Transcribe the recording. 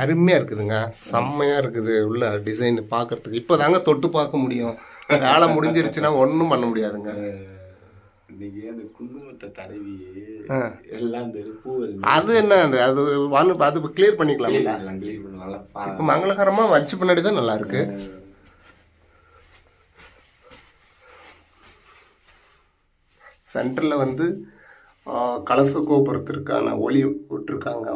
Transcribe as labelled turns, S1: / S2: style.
S1: அருமையாக இருக்குதுங்க, செம்மையாக இருக்குது உள்ள டிசைன் பார்க்கறதுக்கு. இப்போ தாங்க தொட்டு பார்க்க முடியும், வேலை முடிஞ்சிருச்சுன்னா ஒன்றும் பண்ண முடியாதுங்க.
S2: இன்னைக்கு அந்த குங்குமத்தை தடவி எல்லாம் அந்த பூ
S1: அது என்ன அது அது கிளியர் பண்ணிக்கலாம்ல. இப்போ மங்களகரமாக வச்ச பின்னாடி தான் நல்லா இருக்கு. சென்டரில் வந்து கலச கோபுரத்திற்கான ஒளி விட்டுருக்காங்க.